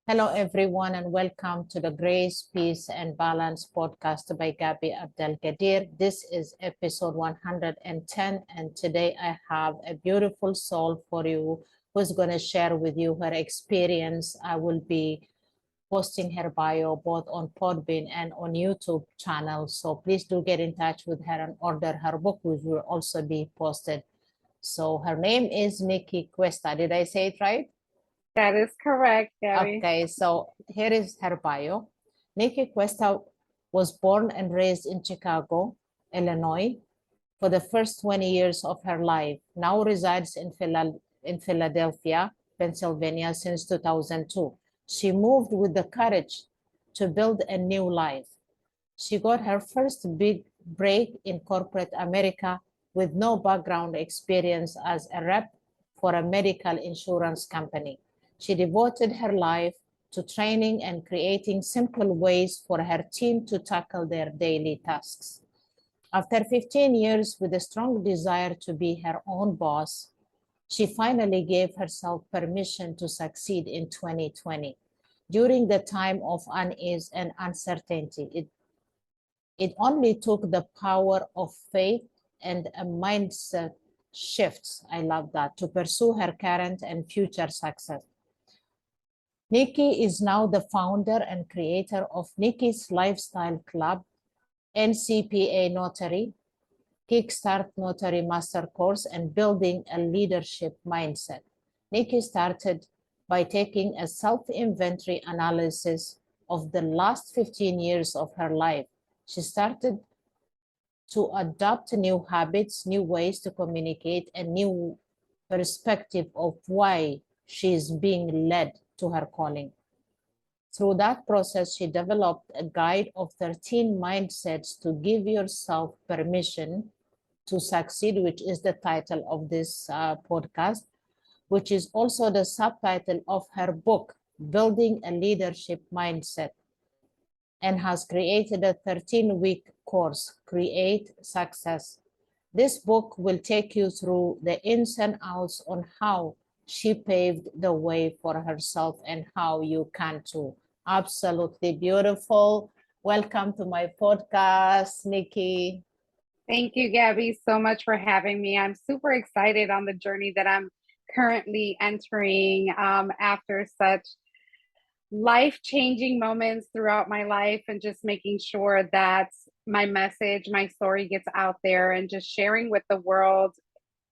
Hello, everyone, and welcome to the Grace, Peace, and Balance podcast by Gabby Abdelkadir. This is episode 110, and today I have a beautiful soul for you who's going to share with you her experience. I will be posting her bio both on Podbean and on YouTube channel. So please do get in touch with her and order her book, which will also be posted. So her name is Nicky Cuesta. Did I say it right? That is correct, Gabby. Okay, so here is her bio. Nicky Cuesta was born and raised in Chicago, Illinois, for the first 20 years of her life. Now resides in Philadelphia, Pennsylvania since 2002. She moved with the courage to build a new life. She got her first big break in corporate America with no background experience as a rep for a medical insurance company. She devoted her life to training and creating simple ways for her team to tackle their daily tasks. After 15 years with a strong desire to be her own boss, she finally gave herself permission to succeed in 2020. During the time of unease and uncertainty, it only took the power of faith and a mindset shifts, I love that, to pursue her current and future success. Nicky is now the founder and creator of Nicky's Lifestyle Club, NCPA Notary, Kickstart Notary Master Course, and Building a Leadership Mindset. Nicky started by taking a self-inventory analysis of the last 15 years of her life. She started to adopt new habits, new ways to communicate, a new perspective of why she is being led to her calling. Through that process, she developed a guide of 13 mindsets to give yourself permission to succeed, which is the title of this podcast, which is also the subtitle of her book, Building a Leadership Mindset, and has created a 13-week course, C.R.E.A.T.E, Success. This book will take you through the ins and outs on how she paved the way for herself and how you can too. Absolutely beautiful. Welcome to my podcast, Nicky. Thank you, Gabby, so much for having me. I'm super excited on the journey that I'm currently entering after such life-changing moments throughout my life, and just making sure that my message, my story gets out there, and just sharing with the world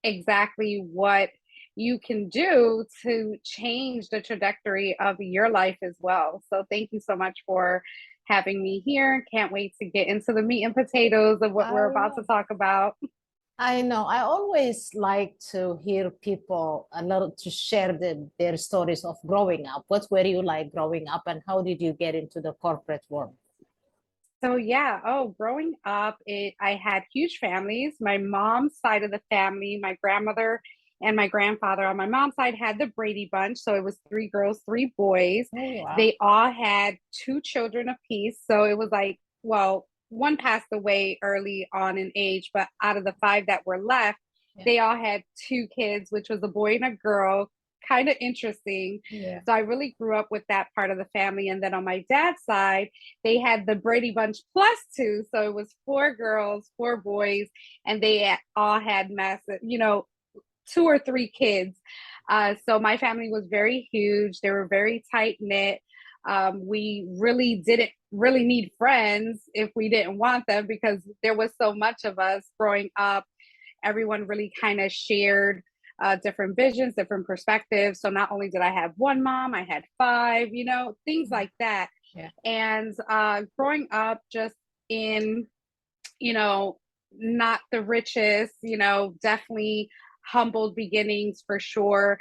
exactly what you can do to change the trajectory of your life as well. So thank you so much for having me here. Can't wait to get into the meat and potatoes of what we're about to talk about. I know. I always like to hear people a little to share their stories of growing up. What were you like growing up, and how did you get into the corporate world? So yeah, growing up, I had huge families. My mom's side of the family, my grandmother and my grandfather on my mom's side had the Brady Bunch. So it was 3 girls, 3 boys. Oh, wow. They all had 2 children apiece. So it was like, well, one passed away early on in age, but out of the 5 that were left, they all had 2 kids, which was a boy and a girl. Kind of interesting. Yeah. So I really grew up with that part of the family. And then on my dad's side, they had the Brady Bunch plus 2. So it was 4 girls, 4 boys, and they all had massive, 2 or 3 kids. So my family was very huge. They were very tight knit. We really didn't really need friends if we didn't want them, because there was so much of us growing up. Everyone really kind of shared different visions, different perspectives. So not only did I have one mom, I had 5, things like that. Yeah. And growing up just in, not the richest, definitely humbled beginnings for sure,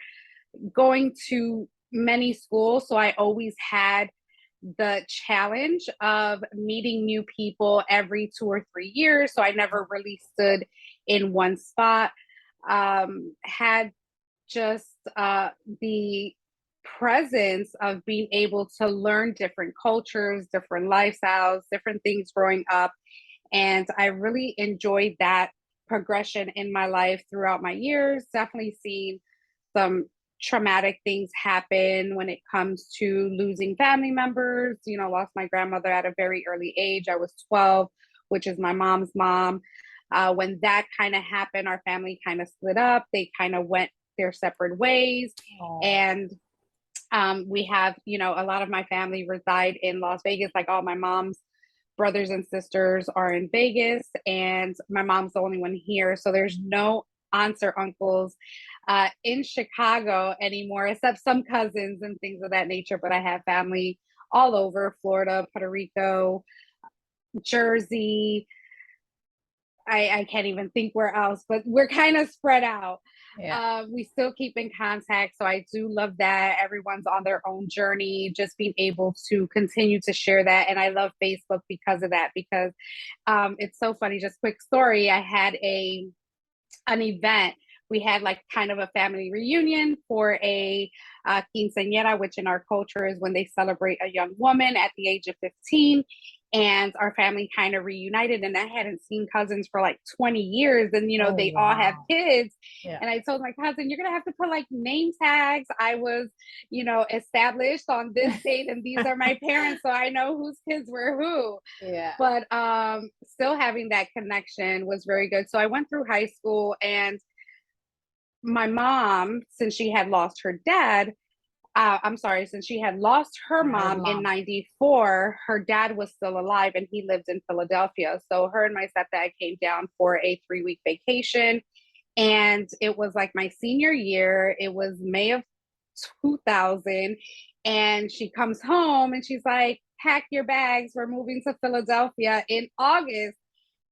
going to many schools. So I always had the challenge of meeting new people every 2 or 3 years. So I never really stood in one spot. Had just the presence of being able to learn different cultures, different lifestyles, different things growing up. And I really enjoyed that progression in my life throughout my years. Definitely seen some traumatic things happen when it comes to losing family members. You know, lost my grandmother at a very early age. I was 12, which is my mom's mom. When that kind of happened, our family kind of split up. They kind of went their separate ways. Oh, And we have, you know, a lot of my family reside in Las Vegas. Like all my mom's brothers and sisters are in Vegas, and my mom's the only one here. So there's no aunts or uncles in Chicago anymore, except some cousins and things of that nature. But I have family all over Florida, Puerto Rico, Jersey. I can't even think where else, but we're kind of spread out. yeah. We still keep in contact. So I do love that. Everyone's on their own journey, just being able to continue to share that. And I love Facebook because of that, because it's so funny. Just quick story. I had an event. We had like kind of a family reunion for a quinceañera, which in our culture is when they celebrate a young woman at the age of 15. And our family kind of reunited, and I hadn't seen cousins for like 20 years. And, you know, Oh, they all have wow. kids. Yeah. And I told my cousin, you're going to have to put like name tags. I was, you know, established on this date, and these are my parents. So I know whose kids were who. Yeah. But still having that connection was very good. So I went through high school, and my mom, since she had lost her dad, I'm sorry, since she had lost her Her mom in mom. 94, her dad was still alive and he lived in Philadelphia. So her and my stepdad came down for a 3-week vacation. And it was like my senior year. It was May of 2000. And she comes home and she's like, pack your bags. We're moving to Philadelphia in August.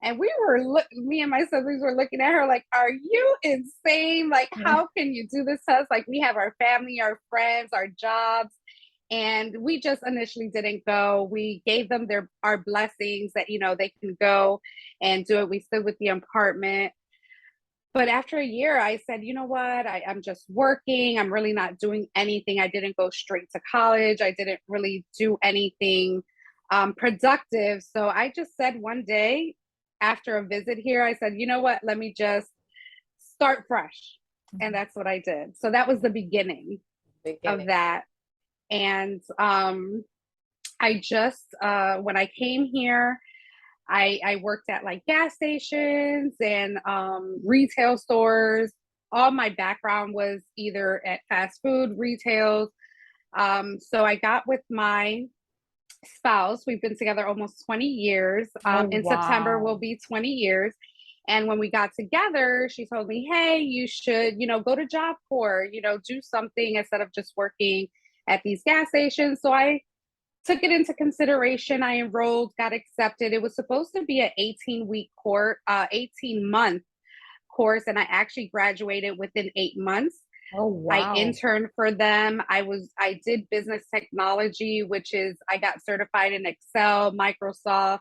And we were, me and my siblings were looking at her like, are you insane? Like, how can you do this to us? Like, we have our family, our friends, our jobs. And we just initially didn't go. We gave them our blessings that, you know, they can go and do it. We stood with the apartment. But after a year, I said, you know what? I'm just working. I'm really not doing anything. I didn't go straight to college. I didn't really do anything productive. So I just said one day after a visit here, I said, you know what? Let me just start fresh. And that's what I did. So that was the beginning of Beginning. that. And I just, when I came here, I worked at like gas stations and retail stores. All my background was either at fast food, retail. So I got with my spouse. We've been together almost 20 years. Oh, In September will wow. be 20 years. And when we got together, she told me, hey, you should, you know, go to Job Corps, you know, do something instead of just working at these gas stations. So I took it into consideration. I enrolled, got accepted. It was supposed to be an 18-week course, 18-month course, and I actually graduated within 8 months. Oh, I wow. interned for them. I did business technology, which is I got certified in Excel, Microsoft,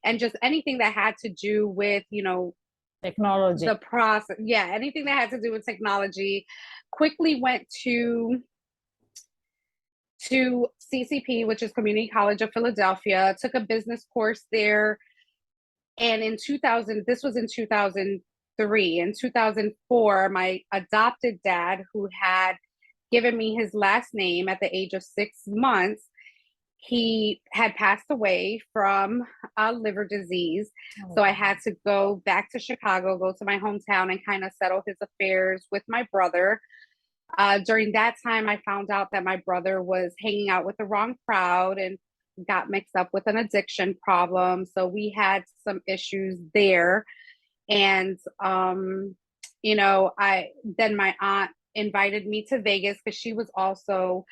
and just anything that had to do with, you know, the Technology. process. Yeah, anything that had to do with technology. Quickly went to CCP, which is Community College of Philadelphia, took a business course there. And in 2000, this was in 2003. In 2004, my adopted dad, who had given me his last name at the age of 6 months, he had passed away from a liver disease. Oh, So I had to go back to Chicago, go to my hometown, and kind of settle his affairs with my brother. During that time, I found out that my brother was hanging out with the wrong crowd and got mixed up with an addiction problem. So we had some issues there. And, you know, then my aunt invited me to Vegas because she was also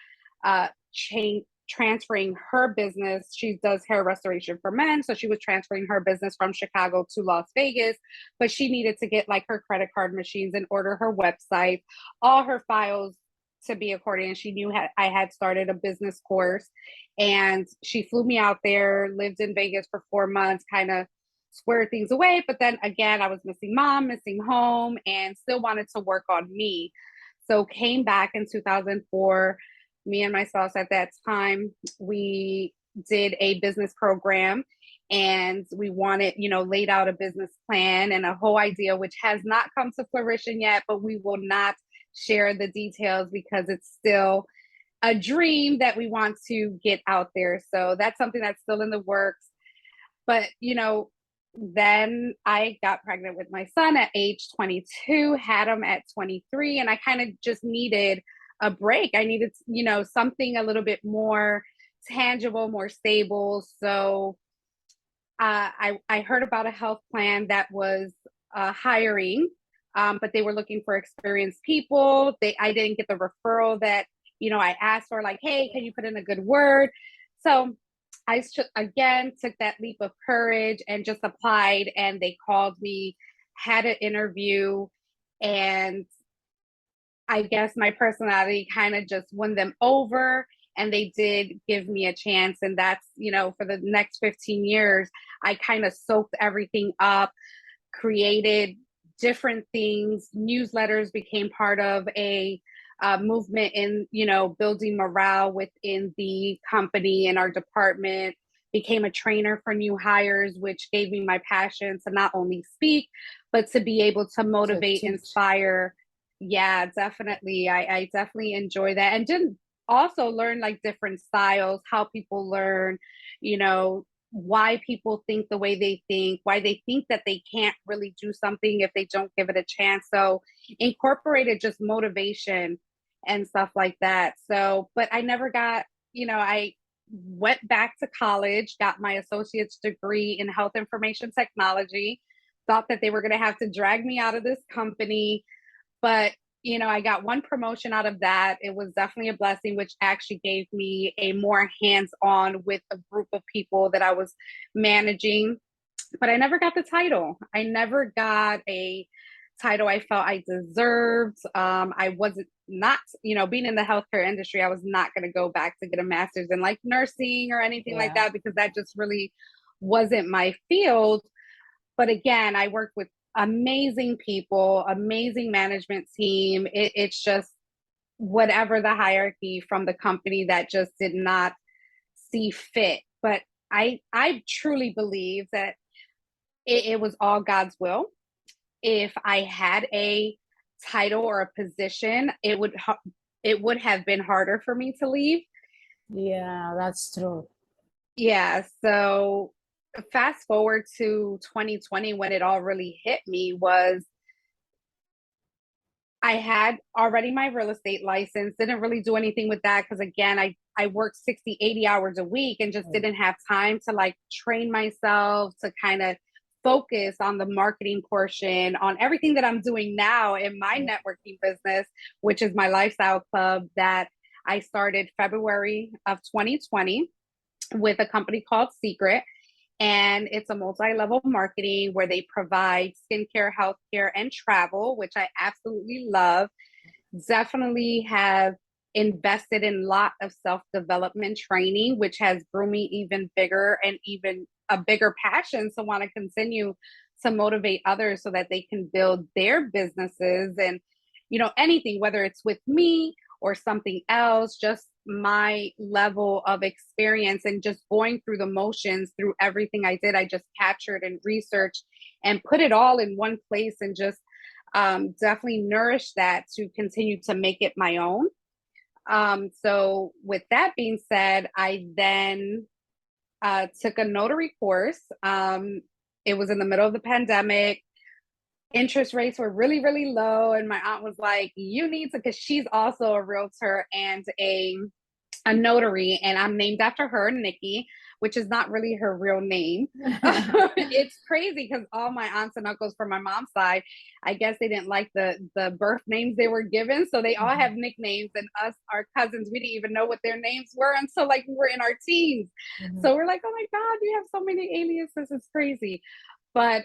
transferring her business. She does hair restoration for men. So she was transferring her business from Chicago to Las Vegas, but she needed to get like her credit card machines and order her website, all her files to be according. And she knew I had started a business course, and she flew me out there, lived in Vegas for 4 months, kind of squared things away. But then again, I was missing mom, missing home, and still wanted to work on me. So came back in 2004. Me and my spouse at that time, we did a business program, and we wanted, you know, laid out a business plan and a whole idea, which has not come to fruition yet, but we will not share the details because it's still a dream that we want to get out there. So that's something that's still in the works. But, then I got pregnant with my son at age 22, had him at 23, and I kind of just needed a break. I needed, something a little bit more tangible, more stable. So I heard about a health plan that was hiring, but they were looking for experienced people. I didn't get the referral that I asked for. Like, hey, can you put in a good word? So again took that leap of courage and just applied. And they called me, had an interview, and I guess my personality kind of just won them over, and they did give me a chance. And that's, for the next 15 years, I kind of soaked everything up, created different things. Newsletters became part of a movement in, building morale within the company and our department. Became a trainer for new hires, which gave me my passion to not only speak, but to be able to motivate, inspire. Yeah, definitely. I definitely enjoy that. And didn't also learn like different styles, how people learn, why people think the way they think, why they think that they can't really do something if they don't give it a chance. So incorporated just motivation and stuff like that. So, but I never got, I went back to college, got my associate's degree in health information technology, thought that they were going to have to drag me out of this company. But, I got one promotion out of that. It was definitely a blessing, which actually gave me a more hands-on with a group of people that I was managing. But I never got the title. I never got a title I felt I deserved. I wasn't not, being in the healthcare industry, I was not going to go back to get a master's in like nursing or anything like that, because that just really wasn't my field. But again, I worked with amazing people, amazing management team. It's just whatever the hierarchy from the company that just did not see fit. But I truly believe that it was all God's will. If I had a title or a position, it would have been harder for me to leave. Yeah, that's true. Yeah. So fast forward to 2020, when it all really hit me, was I had already my real estate license, didn't really do anything with that because again, I worked 60, 80 hours a week and just didn't have time to like train myself to kind of focus on the marketing portion, on everything that I'm doing now in my networking business, which is my lifestyle club that I started February of 2020 with a company called C.R.E.A.T.E. And it's a multi-level marketing where they provide skincare, healthcare, and travel, which I absolutely love. Definitely have invested in a lot of self-development training, which has grew me even bigger and even a bigger passion to want to continue to motivate others so that they can build their businesses and, anything, whether it's with me or something else, just my level of experience and just going through the motions through everything I did. I just captured and researched and put it all in one place and just definitely nourish that to continue to make it my own. So with that being said, I then took a notary course. It was in the middle of the pandemic. Interest rates were really, really low. And my aunt was like, you need to, because she's also a realtor and a notary, and I'm named after her, Nicky, which is not really her real name. It's crazy because all my aunts and uncles from my mom's side, I guess they didn't like the birth names they were given. So they all have nicknames, and us, our cousins, we didn't even know what their names were until like we were in our teens. So we're like, oh my God, you have so many aliases. It's crazy. But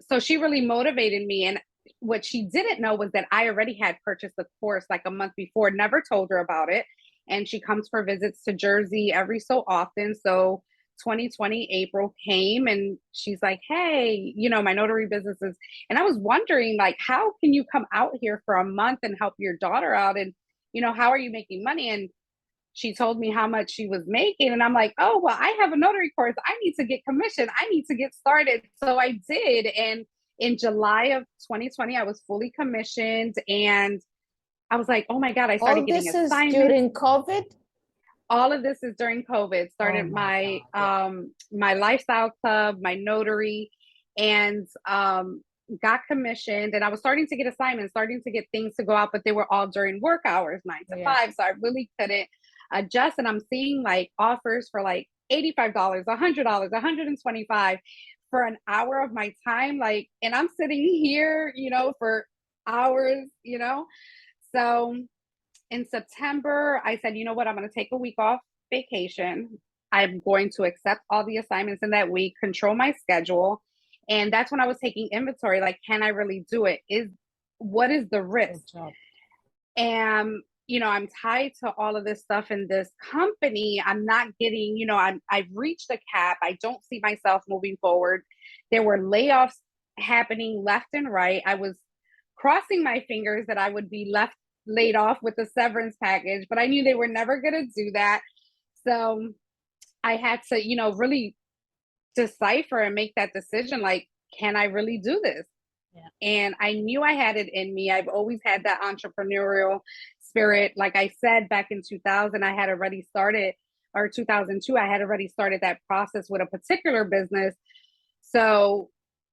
so she really motivated me. And what she didn't know was that I already had purchased the course like a month before, never told her about it. And she comes for visits to Jersey every so often. So 2020 April came and she's like, hey, my notary business is, and I was wondering like, how can you come out here for a month and help your daughter out? And, how are you making money? And she told me how much she was making. And I'm like, oh, well, I have a notary course. I need to get commission. I need to get started. So I did. And in July of 2020, I was fully commissioned. And I was like, oh my God, I started All getting this is assignments. during COVID? All of this is during COVID. Oh Started my my God. Yeah. my lifestyle club, my notary, and got commissioned. And I was starting to get assignments, starting to get things to go out, but they were all during work hours, 9 to 5. So I really couldn't adjust. And I'm seeing like offers for like $85, $100, 125 for an hour of my time. Like, and I'm sitting here, for hours, So in September, I said, you know what, I'm going to take a week off vacation. I'm going to accept all the assignments in that week, control my schedule. And that's when I was taking inventory. Like, can I really do it? What is the risk? Good job. And, I'm tied to all of this stuff in this company. I'm not getting, I've reached a cap. I don't see myself moving forward. There were layoffs happening left and right. I was crossing my fingers that I would be laid off with the severance package, but I knew they were never going to do that. So I had to, really decipher and make that decision. Like, can I really do this? Yeah. And I knew I had it in me. I've always had that entrepreneurial spirit. Like I said, back in 2000, I had already started, or 2002, I had already started that process with a particular business. So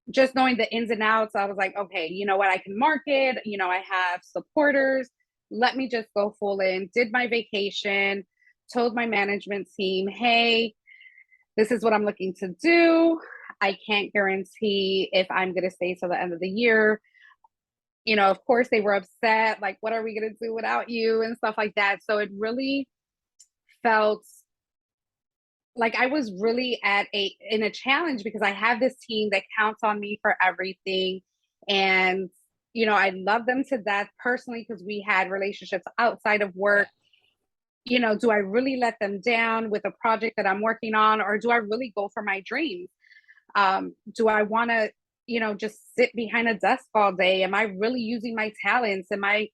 just knowing the ins and outs, I was like, okay, you know what? I can market, I have supporters. Let me just go full in. Did my vacation, told my management team, hey, this is what I'm looking to do. I can't guarantee if I'm going to stay till the end of the year. Of course, they were upset. Like, what are we going to do without you and stuff like that. So it really felt like I was really in a challenge because I have this team that counts on me for everything. And, I love them to death personally because we had relationships outside of work. Do I really let them down with a project that I'm working on, or do I really go for my dreams? Do I want to, just sit behind a desk all day? Am I really using my talents? Am I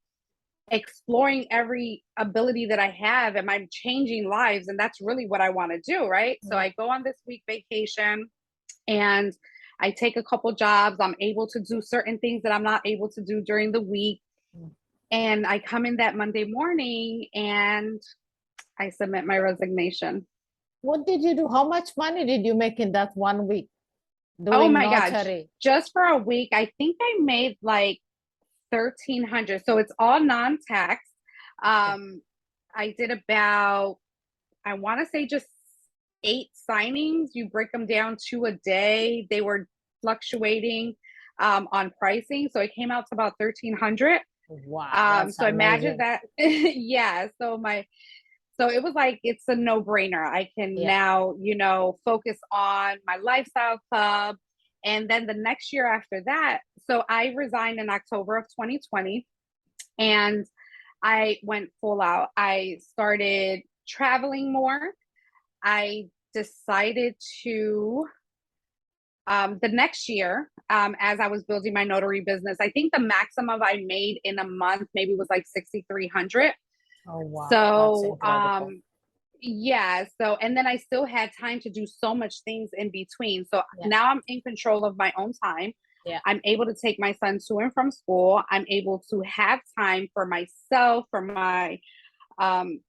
exploring every ability that I have? Am I changing lives? And that's really what I want to do, right? So I go on this week vacation and I take a couple jobs. I'm able to do certain things that I'm not able to do during the week. And I come in that Monday morning and I submit my resignation. What did you do? How much money did you make in that 1 week Oh doing my God. notary? Just for a week, I think I made like 1,300. So it's all non-tax. I did about, I want to say just 8 signings. You break them down 2 a day. They were fluctuating on pricing. So it came out to about 1,300. Wow, that's So imagine amazing. that. Yeah. So it was like, it's a no-brainer. I can now, focus on my lifestyle club. And then the next year after that, so I resigned in October of 2020 and I went full out. I started traveling more. I decided to, the next year, as I was building my notary business, I think the maximum I made in a month maybe was like 6,300. Oh, wow. So, That's incredible. yeah. So, and then I still had time to do so much things in between. So now I'm in control of my own time. Yeah. I'm able to take my son to and from school. I'm able to have time for myself, for my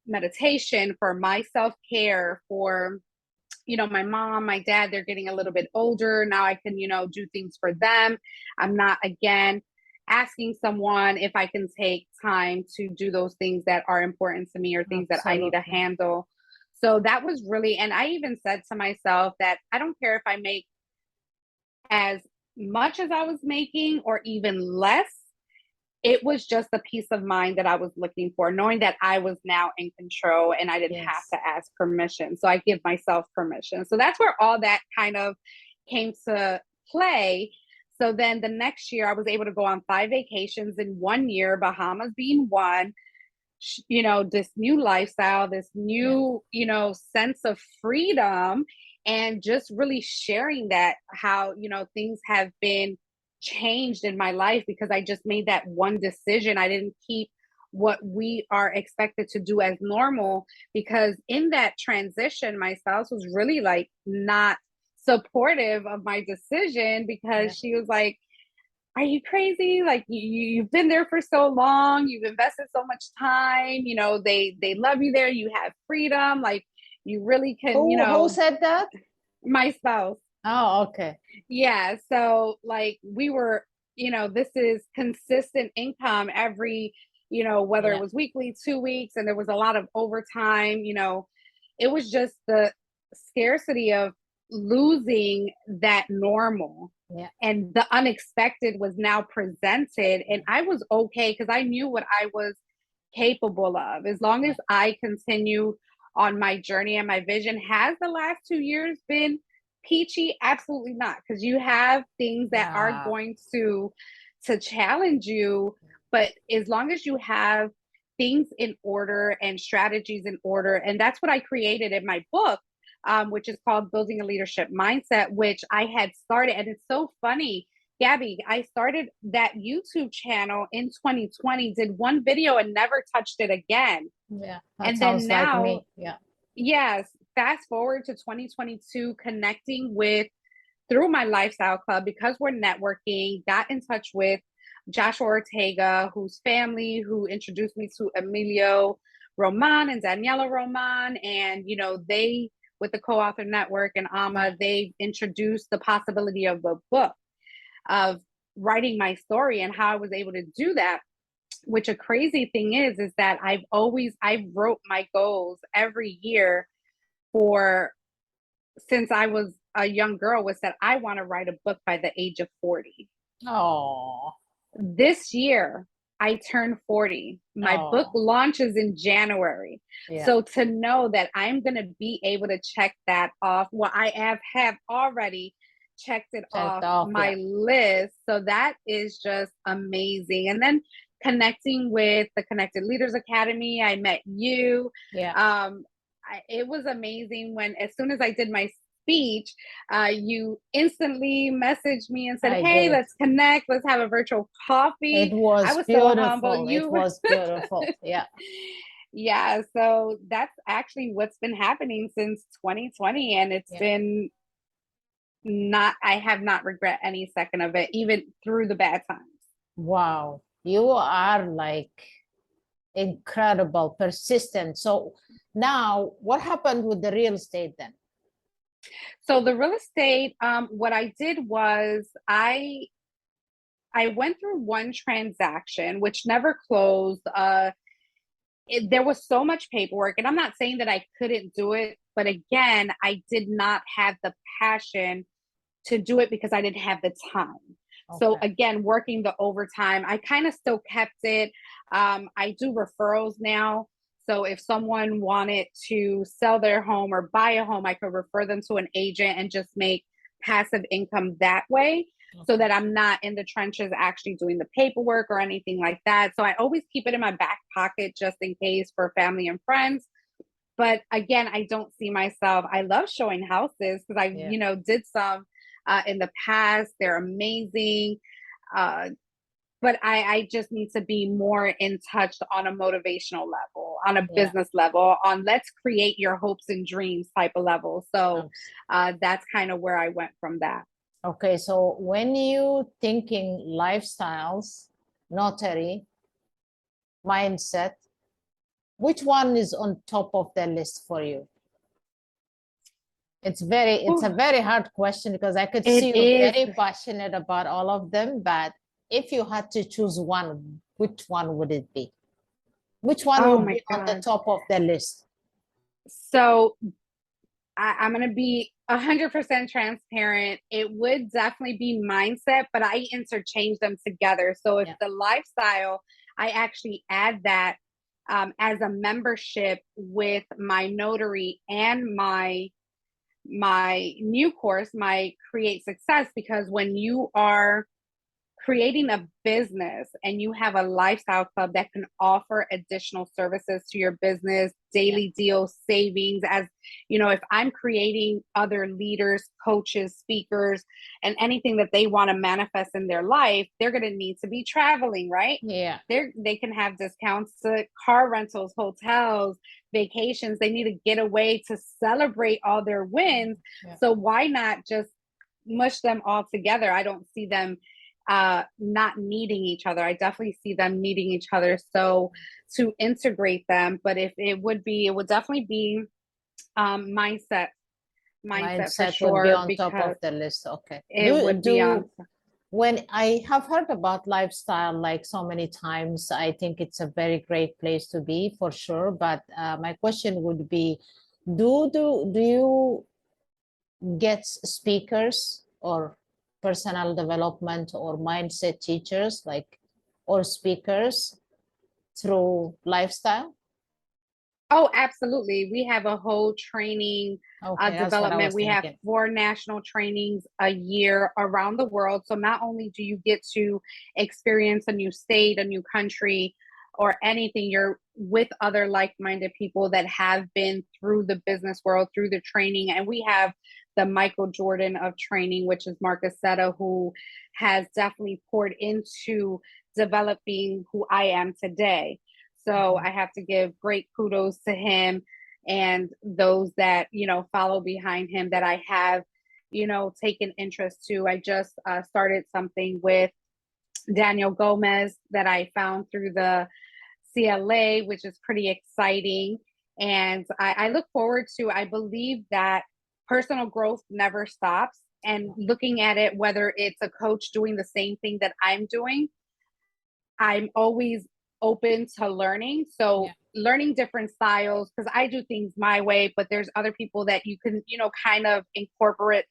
meditation, for my self-care, for, my mom, my dad. They're getting a little bit older. Now I can, do things for them. I'm not, again, asking someone if I can take time to do those things that are important to me or things that I need to Absolutely. handle. So that was really, and I even said to myself that I don't care if I make as much as I was making or even less. It was just the peace of mind that I was looking for, knowing that I was now in control and I didn't have to ask permission. So I give myself permission. So that's where all that kind of came to play. So then the next year, I was able to go on 5 vacations in 1 year, Bahamas being one. This new lifestyle, this new, sense of freedom, and just really sharing that how, things have been changed in my life because I just made that one decision. I didn't keep what we are expected to do as normal because in that transition, my spouse was really like not supportive of my decision because she was like, are you crazy? Like you've been there for so long, you've invested so much time, they love you there, you have freedom, like you really can, Who said that? my spouse. Oh, okay. Yeah. So like we were, this is consistent income every, whether it Yeah, was weekly, 2 weeks, and there was a lot of overtime, it was just the scarcity of losing that normal. yeah, And the unexpected was now presented. And I was okay because I knew what I was capable of. As long yeah. as I continue on my journey and my vision, has the last 2 years been peachy? Absolutely not, because you have things that are Yeah. going to challenge you. But as long as you have things in order and strategies in order, and that's what I created in my book, which is called Building a Leadership Mindset, which I had started. And it's so funny, Gabby, I started that YouTube channel in 2020, did one video and never touched it again. Yeah, that And then sounds like now, me. Yeah. yes, fast forward to 2022, connecting with through my lifestyle club, because we're networking, got in touch with Joshua Ortega, whose family, who introduced me to Emilio Roman and Daniela Roman. And, they, with the co-author network and Yeah. AMA, they introduced the possibility of a book, of writing my story, and how I was able to do that. Which a crazy thing is that I've wrote my goals every year for, since I was a young girl, was that I want to write a book by the age of 40. Oh, This year, I turned 40. My book oh, launches in January. yeah. So to know that I'm going to be able to check that off, well, I have already checked it Checked off off. Yeah. my list. So that is just amazing. And then connecting with the Connected Leaders Academy, I met you. Yeah. It was amazing when, as soon as I did my speech, you instantly messaged me and said, I "Hey, did. let's connect. Let's have a virtual It coffee." I was was so humble. beautiful. It was beautiful. Yeah. Yeah. So that's actually what's been happening since 2020. And it's Yeah. been not, I have not regret any second of it, even through the bad times. Wow. You are like incredible, persistent. So now what happened with the real estate then? So the real estate, what I did was I went through one transaction which never closed. There was so much paperwork, and I'm not saying that I couldn't do it, but again, I did not have the passion to do it because I didn't have the time. So Okay. again, working the overtime, I kind of still kept it. I do referrals now. So if someone wanted to sell their home or buy a home, I could refer them to an agent and just make passive income that way, so Okay. that I'm not in the trenches actually doing the paperwork or anything like that. So I always keep it in my back pocket just in case, for family and friends. But again, I don't see myself. I love showing houses because I, Yeah. did some in the past. They're amazing. Uh, but I just need to be more in touch on a motivational level, on a Yeah. business level, on let's create your hopes and dreams type of level. So Abs- that's kind of where I went from that. Okay. So when you thinking lifestyles, notary, mindset, which one is on top of the list for you? It's a Whew. very hard question because I could It see you're is. very passionate about all of them, but if you had to choose one, which one would it be? Which one Oh would my be on the God. top of the list? So I'm going to be 100% transparent. It would definitely be mindset, but I interchange them together. So if Yeah. the lifestyle, I actually add that as a membership with my notary and my new course, my Create Success, because when you are creating a business and you have a lifestyle club that can offer additional services to your business, Yeah. daily deals, savings, as if I'm creating other leaders, coaches, speakers, and anything that they want to manifest in their life, they're going to need to be traveling, right? Yeah. They can have discounts to car rentals, hotels, vacations. They need to get away to celebrate all their wins. Yeah. So why not just mush them all together? I don't see them not needing each other. I definitely see them needing each other. So to integrate them, but if it would be, it would definitely be mindset for Mindset would be sure, on top because of the list. Okay. it would be on. When I have heard about lifestyle like so many times, I think it's a very great place to be for sure. But my question would be, do you get speakers or personal development or mindset teachers like or speakers through lifestyle? Oh, absolutely. We have a whole training Okay, that's what I development. was We have thinking. 4 national trainings a year around the world. So not only do you get to experience a new state, a new country, or anything, you're with other like-minded people that have been through the business world, through the training. And we have the Michael Jordan of training, which is Mark Aceta, who has definitely poured into developing who I am today. So I have to give great kudos to him and those that, follow behind him that I have, taken interest to. I just started something with Daniel Gomez that I found through the CLA, which is pretty exciting. And I look forward to, I believe that personal growth never stops. And looking at it, whether it's a coach doing the same thing that I'm doing, I'm always open to learning. So learning different styles, because I do things my way, but there's other people that you can, kind of incorporate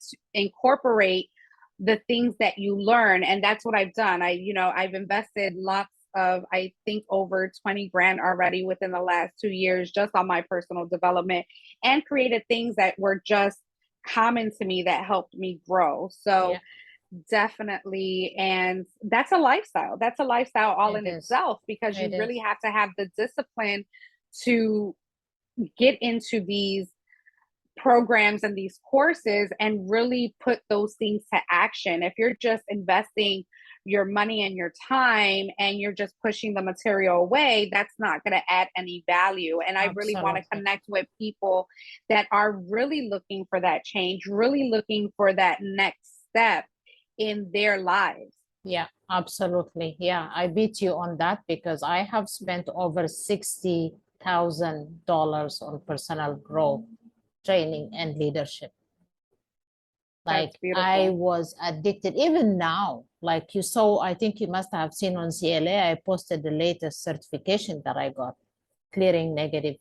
the things that you learn. And that's what I've done. I've invested lots of, I think, over 20 grand already within the last 2 years, just on my personal development, and created things that were just common to me that helped me grow. So definitely. And that's a lifestyle. That's a lifestyle all in itself, because you really have to have the discipline to get into these programs and these courses and really put those things to action. If you're just investing your money and your time and you're just pushing the material away, that's not going to add any value. And I really want to connect with people that are really looking for that change, really looking for that next step in their lives. Yeah, absolutely. Yeah, I beat you on that because I have spent over $60,000 on personal growth, training, and leadership. Like I was addicted even now. Like you saw, I think you must have seen on CLA, I posted the latest certification that I got, clearing negative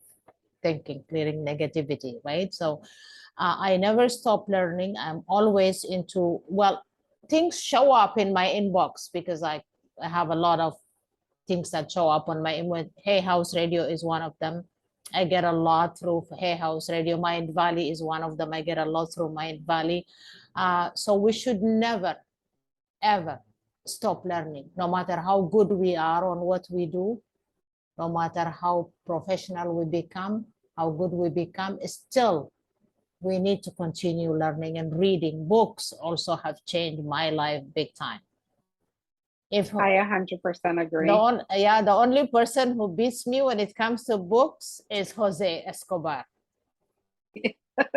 thinking, clearing negativity, right? So I never stop learning. I'm always into, well, things show up in my inbox because I have a lot of things that show up on my inbox. Hay House Radio is one of them. I get a lot through Hay House Radio. Mind Valley is one of them. I get a lot through Mind Valley. So we should never, ever stop learning, no matter how good we are on what we do, no matter how professional we become, how good we become, still we need to continue learning, and reading books also have changed my life big time. If I 100% agree. The only person who beats me when it comes to books is Jose Escobar.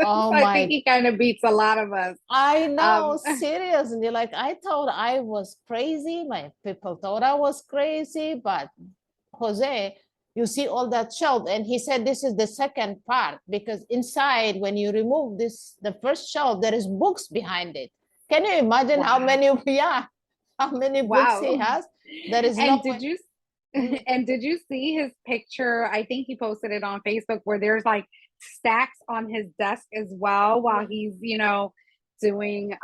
Oh I think he kind of beats a lot of us. I know, seriously. Like I thought I was crazy. My people thought I was crazy, but Jose, you see all that shelf, and he said this is the second part, because inside, when you remove this, the first shelf, there is books behind it. Can you imagine how many? How many books he has? There is no. Did you? And did you see his picture? I think he posted it on Facebook, where there's like stacks on his desk as well while he's doing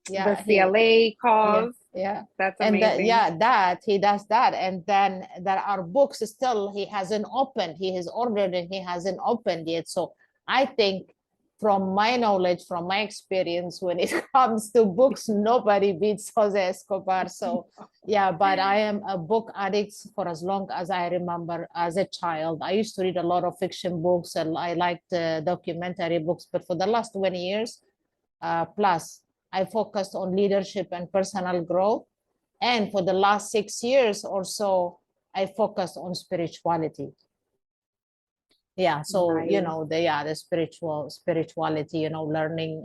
the CLA calls. That's amazing. That he does that, and then there are books still he hasn't opened. He has ordered and he hasn't opened yet. So I think, from my knowledge, from my experience, when it comes to books, nobody beats Jose Escobar. So but I am a book addict for as long as I remember. As a child, I used to read a lot of fiction books, and I liked documentary books, but for the last 20 years plus, I focused on leadership and personal growth. And for the last 6 years or so, I focused on spirituality. So the spirituality, learning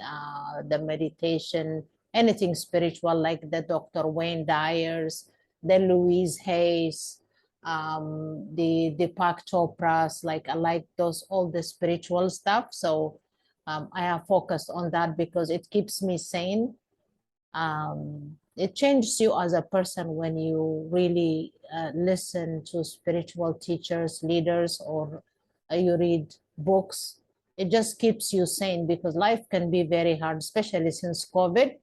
the meditation anything spiritual, like the Dr. Wayne Dyers, the Louise Hayes, the Deepak Chopras. Like I like those, all the spiritual stuff. So I have focused on that because it keeps me sane. It changes you as a person when you really listen to spiritual teachers, leaders, or you read books. It just keeps you sane because life can be very hard, especially since COVID.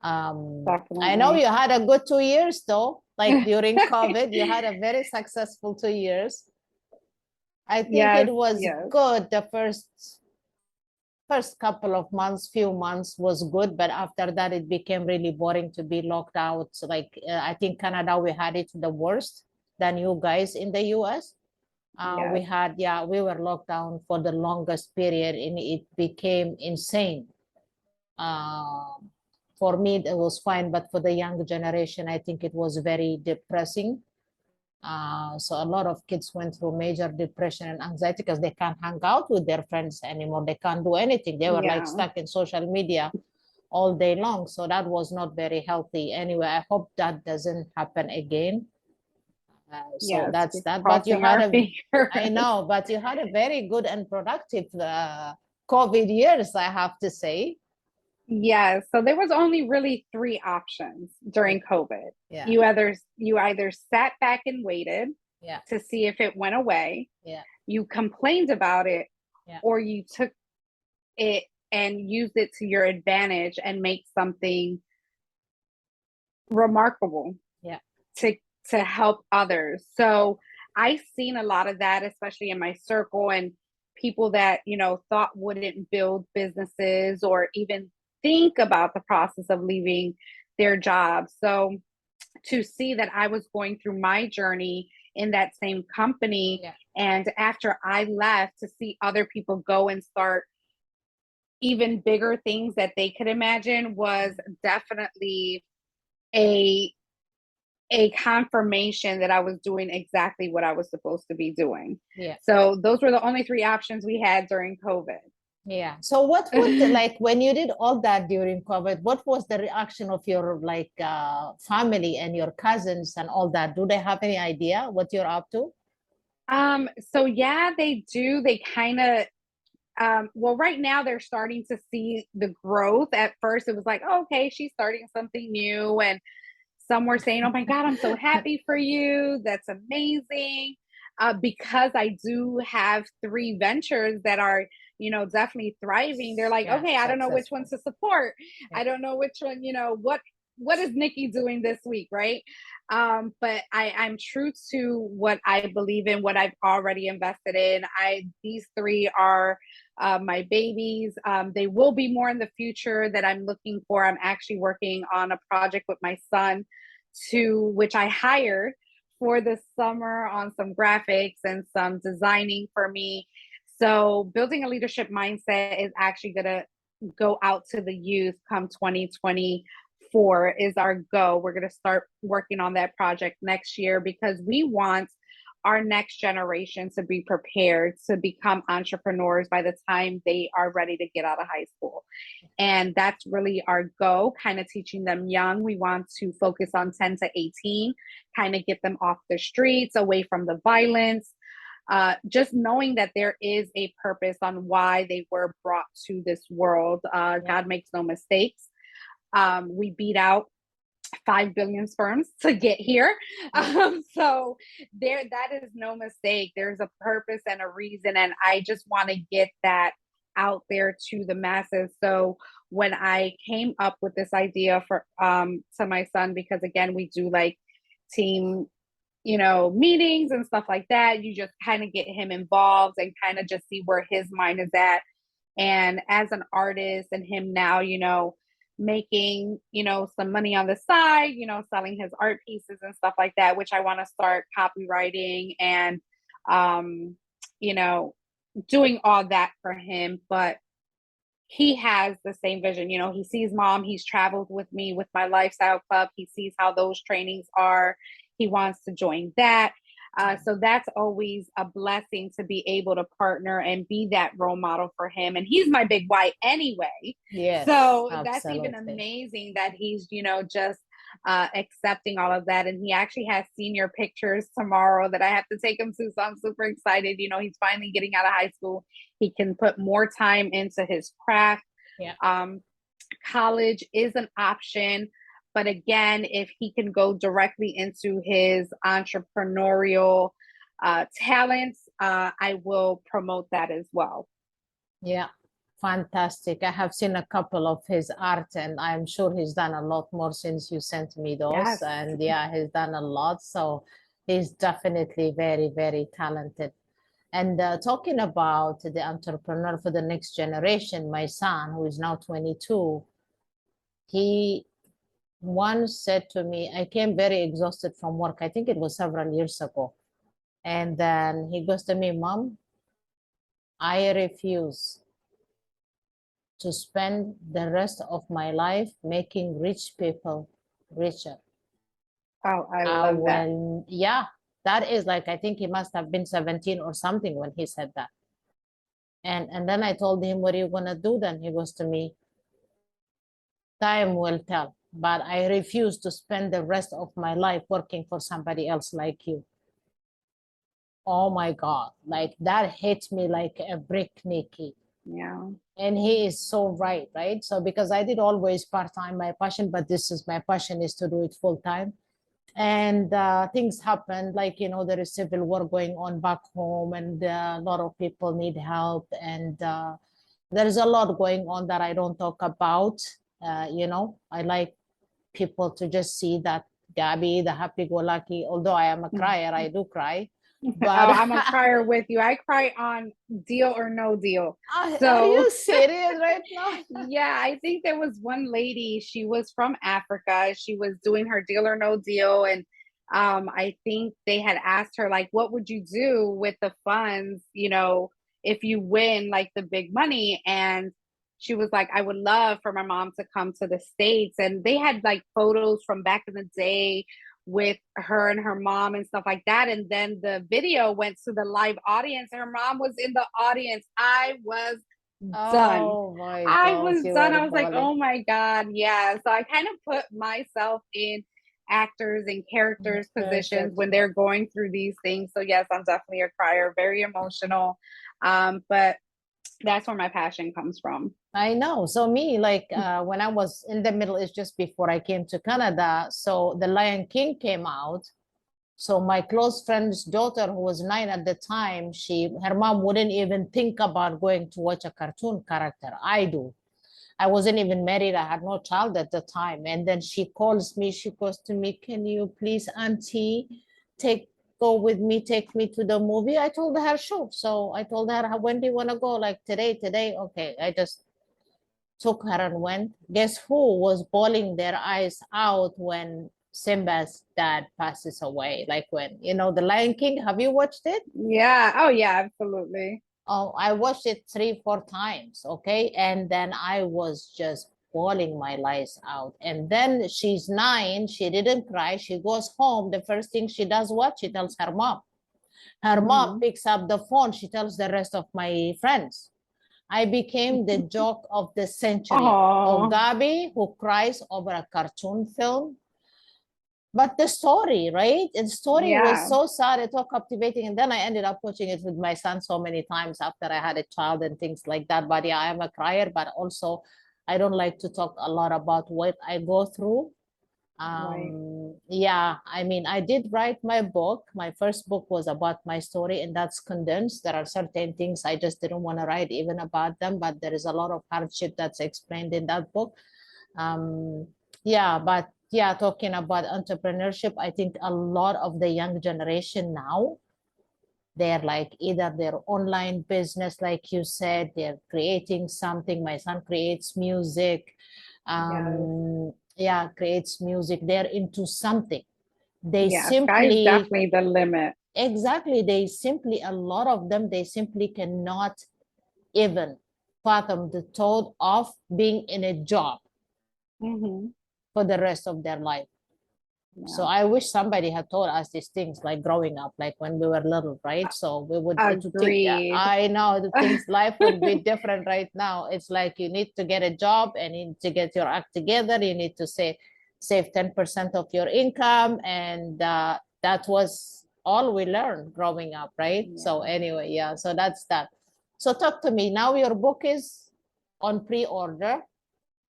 I know Definitely. you had a good 2 years though, like during COVID, you had a very successful 2 years. I think Yes, it was yes, good. The first couple of months, few months was good, but after that it became really boring to be locked out. So like I think Canada, we had it the worst than you guys in the US. We yes, had, yeah, we were locked down for the longest period and it became insane. Uh, for me, it was fine, but for the young generation, I think it was very depressing. So a lot of kids went through major depression and anxiety because they can't hang out with their friends anymore. They can't do anything. They were like yeah, stuck in social media all day long. So that was not very healthy. Anyway, I hope that doesn't happen again. So yes. that's We're that. But you crossing had our a, I fingers. know, but you had a very good and productive COVID years, I have to say. Yes. So there was only really three options Yeah, during COVID. yeah, You either sat back and waited yeah, to see if it went away, yeah, you complained about it, yeah, or you took it and used it to your advantage and make something remarkable yeah, to help others. So I've seen a lot of that, especially in my circle, and people that thought wouldn't build businesses or even think about the process of leaving their job. So to see that I was going through my journey in that same company, yeah, and after I left, to see other people go and start even bigger things that they could imagine was definitely a confirmation that I was doing exactly what I was supposed to be doing. yeah. So those were the only three options we had during COVID. Yeah. So what would like when you did all that during COVID, what was the reaction of your like family and your cousins and all that? Do they have any idea what you're up to? So yeah, they do. They kind of well, right now they're starting to see the growth. At first it was like, oh, okay, she's starting something new, and some were saying, oh my God, I'm so happy for you. That's amazing. Because I do have three ventures that are, definitely thriving. They're like, Yeah, okay, I don't know which one successful. to support. Yeah. I don't know which one, what is Nikki doing this week, right? But I'm true to what I believe in, what I've already invested in. These three are my babies. They will be more in the future that I'm looking for. I'm actually working on a project with my son, to which I hired for the summer on some graphics and some designing for me. So building a leadership mindset is actually going to go out to the youth come 2024 is our goal. We're going to start working on that project next year because we want our next generation to be prepared to become entrepreneurs by the time they are ready to get out of high school. And that's really our goal, kind of teaching them young. We want to focus on 10 to 18, kind of get them off the streets, away from the violence. Just knowing that there is a purpose on why they were brought to this world. Yeah. God makes no mistakes. We beat out 5 billion sperms to get here. Yeah. So that is no mistake. There's a purpose and a reason. And I just want to get that out there to the masses. So when I came up with this idea for to my son, because again, we do like team, meetings and stuff like that, you just kind of get him involved and kind of just see where his mind is at. And as an artist and him now, making, some money on the side, selling his art pieces and stuff like that, which I want to start copywriting and, um, you know, doing all that for him. But he has the same vision. He sees mom, he's traveled with me with my lifestyle club. He sees how those trainings are. He wants to join that. So that's always a blessing to be able to partner and be that role model for him. And he's my big why anyway. Yes, So that's even absolutely. amazing that he's, just accepting all of that. And he actually has senior pictures tomorrow that I have to take him to. So I'm super excited. He's finally getting out of high school. He can put more time into his craft. Yeah. College is an option. But again, if he can go directly into his entrepreneurial talents, I will promote that as well. Yeah, fantastic. I have seen a couple of his art, and I'm sure he's done a lot more since you sent me those. Yes. And yeah, he's done a lot. So he's definitely very, very talented. And talking about the entrepreneur for the next generation, my son, who is now 22, he once said to me, I came very exhausted from work. I think it was several years ago. And then he goes to me, Mom, I refuse to spend the rest of my life making rich people richer. Oh, I love that. Yeah, that is like, I think he must have been 17 or something when he said that. And then I told him, what are you gonna do then? He goes to me, time will tell, but I refuse to spend the rest of my life working for somebody else like you. Oh my God, like that hit me like a brick, Nikki. Yeah. And he is so right, right? So because I did always part-time my passion, but this is my passion is to do it full-time. And things happened, like, there is civil war going on back home, and a lot of people need help. And there's a lot going on that I don't talk about. I like people to just see that Gabby, the happy-go-lucky, although I am a crier, I do cry. Oh, But I'm a crier with you. I cry on Deal or No Deal. are So you serious right now? yeah, I think there was one lady, she was from Africa. She was doing her Deal or No Deal. And I think they had asked her, like, what would you do with the funds, if you win like the big money? And she was like, I would love for my mom to come to the States. And they had like photos from back in the day with her and her mom and stuff like that. And then the video went to the live audience, and her mom was in the audience. I was done. Oh my I gosh, was you done. were I was like, balling. oh my God. Yeah. So I kind of put myself in actors and characters positions Perfect. when they're going through these things. So yes, I'm definitely a crier, very emotional. But that's where my passion comes from. I know. So me, like when I was in the Middle East just before I came to Canada, so The Lion King came out. So my close friend's daughter, who was 9 at the time, her mom wouldn't even think about going to watch a cartoon character. I do. I wasn't even married. I had no child at the time. And then she calls me, she goes to me, can you please, Auntie, go with me, take me to the movie? I told her, sure. So I told her, when do you want to go? Like today. Okay. I just took her and went. Guess who was bawling their eyes out when Simba's dad passes away? Like when, The Lion King, have you watched it? Yeah. Oh, yeah, absolutely. Oh, I watched it 3, 4 times, okay? And then I was just bawling my lies out. And then she's 9, she didn't cry. She goes home. The first thing she does, what? She tells her mom. Her mom picks up the phone. She tells the rest of my friends. I became the joke of the century. Oh, Oh, Gabi, who cries over a cartoon film. But the story, right? And the story was yeah. so sad, it's so captivating. And then I ended up watching it with my son so many times after I had a child and things like that. But yeah, I am a crier, but also I don't like to talk a lot about what I go through. Right. Yeah, I mean, I did write my book. My first book was about my story, and that's condensed. There are certain things I just didn't want to write even about them, but there is a lot of hardship that's explained in that book. Um, yeah, but yeah, talking about entrepreneurship, I think a lot of the young generation now, they're like either their online business, like you said, they're creating something. My son creates music. Yes. Yeah, creates music. They're into something. They Yeah. Sky's simply, definitely the limit. exactly, a lot of them, they simply cannot even fathom the thought of being in a job Hmm. for the rest of their life. So I wish somebody had taught us these things like growing up, like when we were little, right? So we would to think, yeah, Agreed. I know the things life would be different right now. It's like you need to get a job and you need to get your act together. You need to save 10% of your income. And that was all we learned growing up, right? So anyway, yeah, so that's that. So talk to me. Now your book is on pre-order.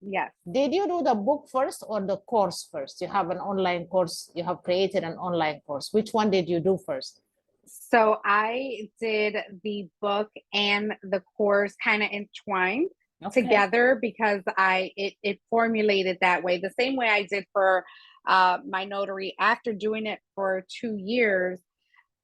Yes. Did you do the book first or the course first? You have an online course, you have created an online course. Which one did you do first? So I did the book and the course kind of entwined together because it formulated that way, the same way I did for my notary. After doing it for 2 years,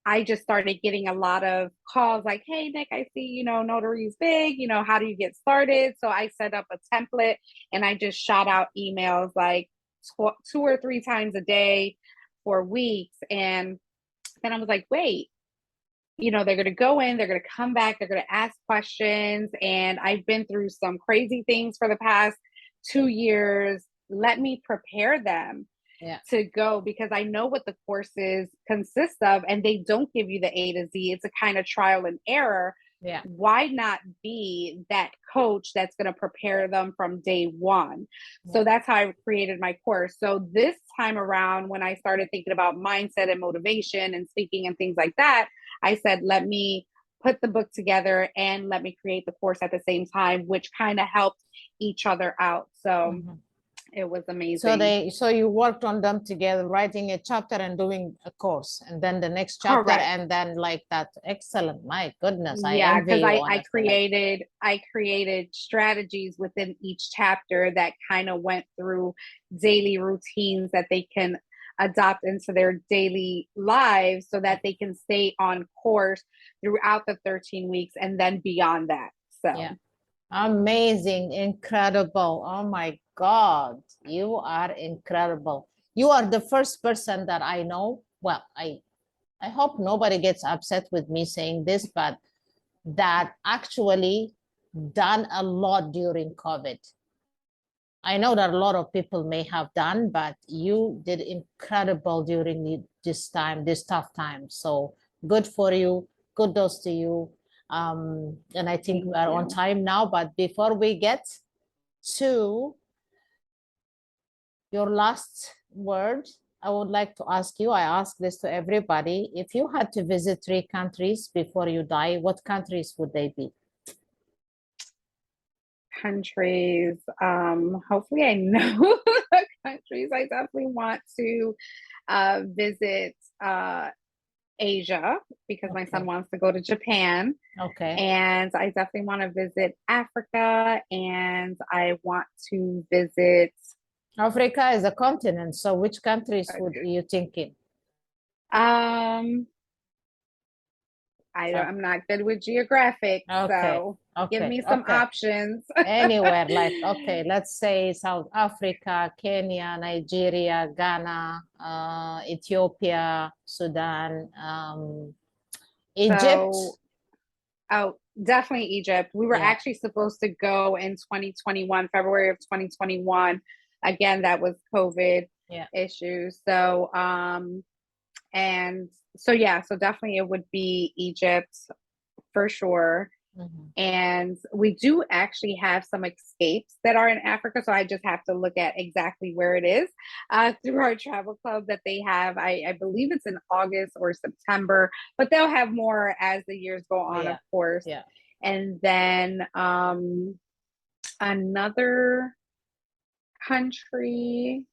I just started getting a lot of calls like, hey, Nick, I see, notary is big, how do you get started? So I set up a template and I just shot out emails like 2 or 3 times a day for weeks. And then I was like, wait, they're going to go in, they're going to come back, they're going to ask questions. And I've been through some crazy things for the past 2 years. Let me prepare them to go, because I know what the courses consist of and they don't give you the A to Z. It's a kind of trial and error. Yeah. Why not be that coach that's going to prepare them from day one? So that's how I created my course. So this time around, when I started thinking about mindset and motivation and speaking and things like that, I said, let me put the book together and let me create the course at the same time, which kind of helped each other out. So it was amazing. So you worked on them together, writing a chapter and doing a course, and then the next chapter. Correct. And then like that. Excellent. My goodness. I Yeah, envy because you, I created strategies within each chapter that kind of went through daily routines that they can adopt into their daily lives so that they can stay on course throughout the 13 weeks and then beyond that. So yeah. Amazing, incredible. Oh my God, you are incredible. You are the first person that I know. Well, I hope nobody gets upset with me saying this, but that actually done a lot during COVID. I know that a lot of people may have done, but you did incredible during this time, this tough time. So good for you. Kudos to you. And I think we are on time now, but before we get to your last word, I would like to ask you, I ask this to everybody, if you had to visit 3 countries before you die, what countries would they be? Countries, hopefully I know the countries. I definitely want to visit Asia, because my son wants to go to Japan. And I definitely want to visit Africa, and I want to visit. Africa is a continent, so which countries would you thinking? I'm not good with geographic, so give me some options. Anywhere, like, let's say South Africa, Kenya, Nigeria, Ghana, Ethiopia, Sudan, Egypt. Definitely Egypt. We were actually supposed to go in 2021, February of 2021. Again, that was COVID issues. So, so definitely it would be Egypt for sure. And we do actually have some escapes that are in Africa. So I just have to look at exactly where it is through our travel club that they have. I believe it's in August or September, but they'll have more as the years go on, of course. And then another country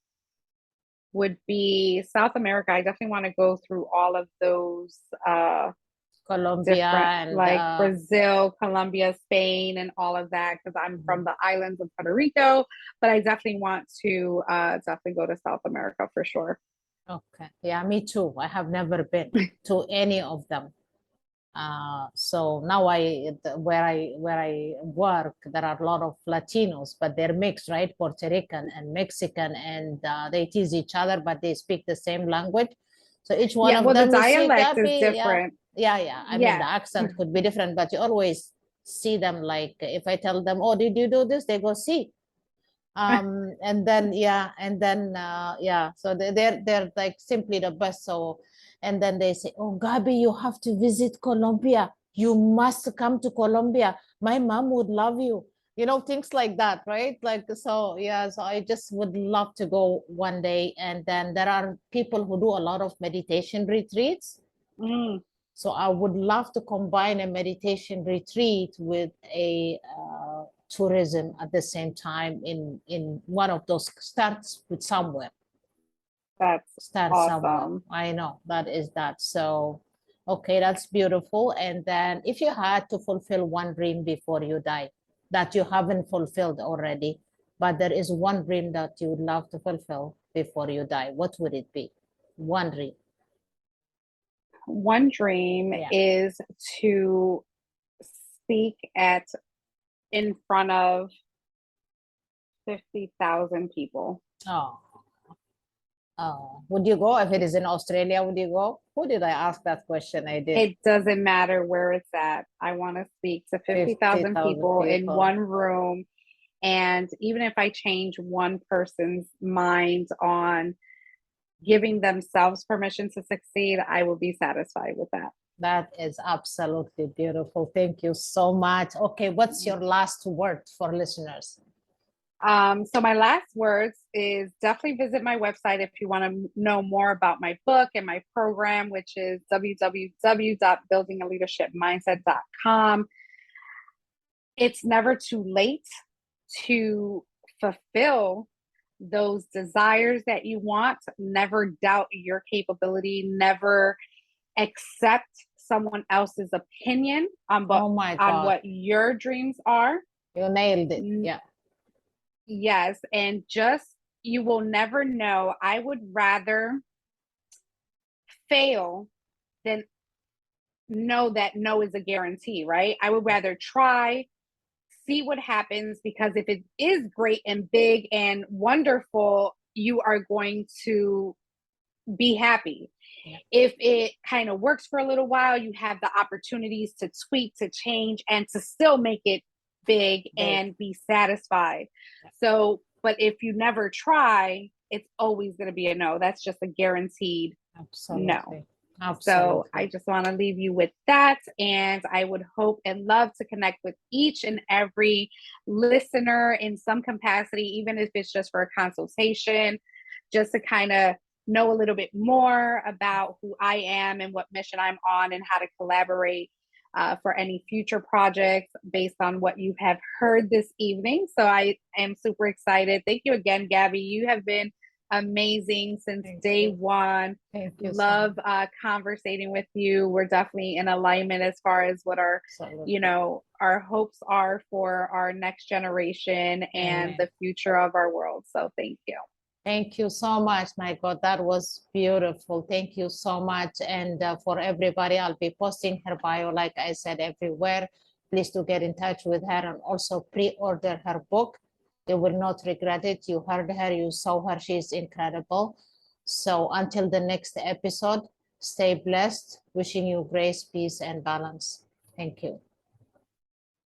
would be South America. I definitely want to go through all of those Colombia and like Brazil, Colombia, Spain, and all of that, because I'm from the islands of Puerto Rico. But I definitely want to definitely go to South America for sure. Yeah, me too. I have never been to any of them. So now where I work, there are a lot of Latinos, but they're mixed, right? Puerto Rican and Mexican, and they tease each other, but they speak the same language. So each one of them, the dialect is different. I mean, the accent could be different, but you always see them. Like if I tell them, "Oh, did you do this?" They go, "See." And then yeah, so they're like simply the best. So and then they say, oh Gabi, you have to visit Colombia, you must come to Colombia, my mom would love you, you know, things like that, right? Like, so yeah, so I just would love to go one day. And then there are people who do a lot of meditation retreats. Mm, So I would love to combine a meditation retreat with a tourism at the same time in one of those. Starts with somewhere. that's Start somewhere. awesome. I know that is that. So, okay, that's beautiful. And then if you had to fulfill one dream before you die that you haven't fulfilled already, but there is one dream that you would love to fulfill before you die, what would it be? One dream. One dream Yeah. is to speak at in front of 50,000 people. Oh. Oh, would you go if it is in Australia? Would you go? Who did I ask that question? I did. It doesn't matter where it's at. I want to speak to 50,000 50,000 people in people. one room. And even if I change one person's mind on giving themselves permission to succeed, I will be satisfied with that. That is absolutely beautiful. Thank you so much. Okay, what's your last word for listeners? So my last words is definitely visit my website if you want to know more about my book and my program, which is www.buildingaleadershipmindset.com. It's never too late to fulfill those desires that you want. Never doubt your capability. Never accept someone else's opinion on Oh my on God, what your dreams are. you nailed it. Yeah. Yes, and just you will never know. I would rather fail than know that no is a guarantee, right? I would rather try, see what happens, because if it is great and big and wonderful, you are going to be happy. Yeah. If it kind of works for a little while, you have the opportunities to tweak, to change, and to still make it big and be satisfied. So, but if you never try, it's always going to be a no. That's just a guaranteed no. Absolutely. So I Absolutely. just want to leave you with that. And I would hope and love to connect with each and every listener in some capacity, even if it's just for a consultation, just to kind of know a little bit more about who I am and what mission I'm on and how to collaborate for any future projects based on what you have heard this evening. So I am super excited. Thank you again, Gabby. You have been amazing since day one. Thank you so Love much. conversating with you. We're definitely in alignment as far as what our Absolutely. our hopes are for our next generation and Amen. the future of our world. So thank you. Thank you so much, my God. That was beautiful. Thank you so much. And for everybody, I'll be posting her bio, like I said, everywhere. Please do get in touch with her and also pre-order her book. You will not regret it. You heard her, you saw her. She's incredible. So until the next episode, stay blessed. Wishing you grace, peace, and balance. Thank you.